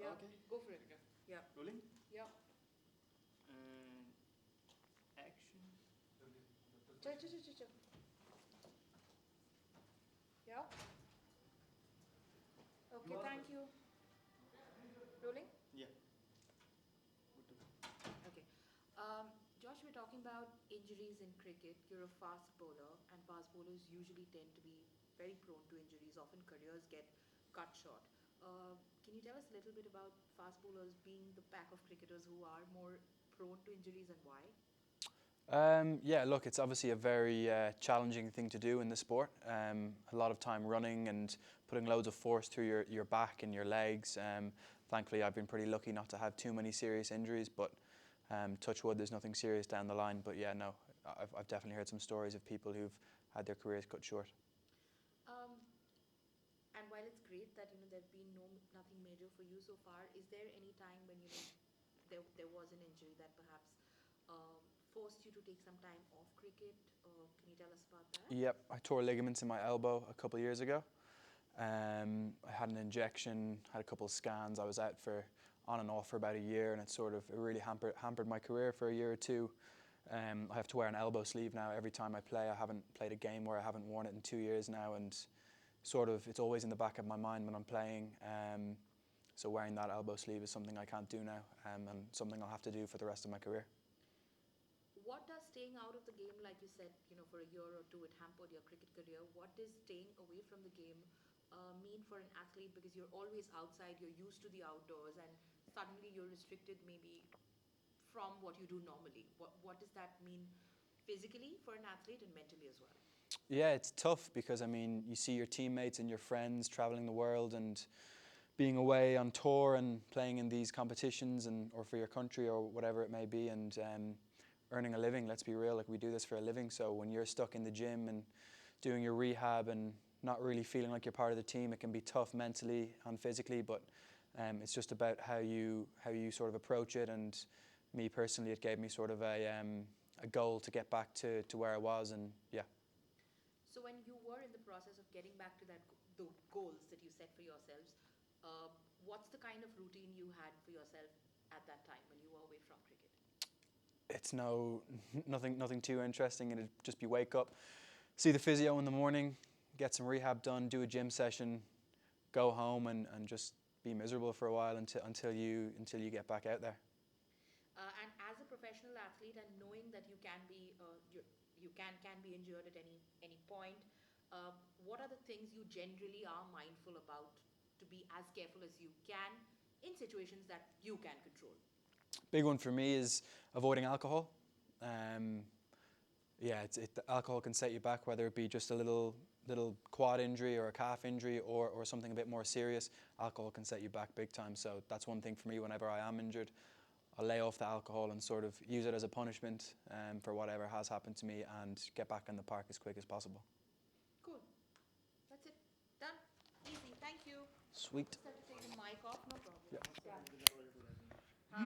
Yeah. Okay. Go for it. Okay. Yeah. Rolling. Yeah. And action. Chill, chill, chill, chill, chill. Yeah. Okay, thank you. Rolling? Yeah. Good to go. Okay. Josh, we're talking about injuries in cricket. You're a fast bowler, and fast bowlers usually tend to be very prone to injuries. Often careers get cut short. Can you tell us a little bit about fast bowlers being the pack of cricketers who are more prone to injuries and why? Yeah, look, it's obviously a very challenging thing to do in the sport. A lot of time running and putting loads of force through your back and your legs. Thankfully, I've been pretty lucky not to have too many serious injuries, but touch wood, there's nothing serious down the line. But yeah, no, I've definitely heard some stories of people who've had their careers cut short. Um, and while it's great that there've been nothing major for you so far, is there any time when there was an injury that perhaps um, forced you to take some time off cricket? Can you tell us about that? Yep, I tore ligaments in my elbow a couple of years ago. I had an injection, had a couple of scans. I was out for on and off for about a year, and it really hampered my career for a year or two. I have to wear an elbow sleeve now every time I play. I haven't played a game where I haven't worn it in 2 years now, and it's always in the back of my mind when I'm playing. So wearing that elbow sleeve is something I can't do now, and something I'll have to do for the rest of my career. What does staying out of the game, like you said, for a year or two, it hampered your cricket career? What does staying away from the game mean for an athlete? Because you're always outside, you're used to the outdoors, and suddenly you're restricted maybe from what you do normally. What does that mean physically for an athlete and mentally as well? Yeah, it's tough because you see your teammates and your friends traveling the world and being away on tour and playing in these competitions or for your country or whatever it may be, and earning a living. Let's be real, like we do this for a living. So when you're stuck in the gym and doing your rehab and not really feeling like you're part of the team, it can be tough mentally and physically. But it's just about how you sort of approach it. And me personally, it gave me sort of a goal to get back to where I was, and yeah. So when you were in the process of getting back to the goals that you set for yourselves, what's the kind of routine you had for yourself at that time when you were away from cricket? It's nothing too interesting. It'd just be wake up, see the physio in the morning, get some rehab done, do a gym session, go home and just be miserable for a while until you get back out there. And as a professional athlete, and knowing that you can be can be injured at any point, what are the things you generally are mindful about to be as careful as you can in situations that you can control? Big one for me is avoiding alcohol. Yeah, alcohol can set you back, whether it be just a little quad injury or a calf injury or something a bit more serious. Alcohol can set you back big time. So that's one thing for me. Whenever I am injured, I'll lay off the alcohol and sort of use it as a punishment for whatever has happened to me and get back in the park as quick as possible. Cool. That's it. Done. Easy. Thank you. Sweet. Just have to take the mic off. No problem. Yeah. Yeah.